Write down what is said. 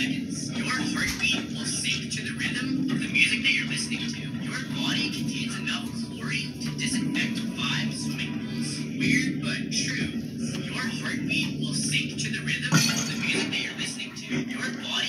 seconds. Your heartbeat will sync to the rhythm of the music that you're listening to. Your body contains enough chlorine to disinfect 5 swimming pools. Weird but true. Your heartbeat will sync to the rhythm of the music that you're listening to. Your body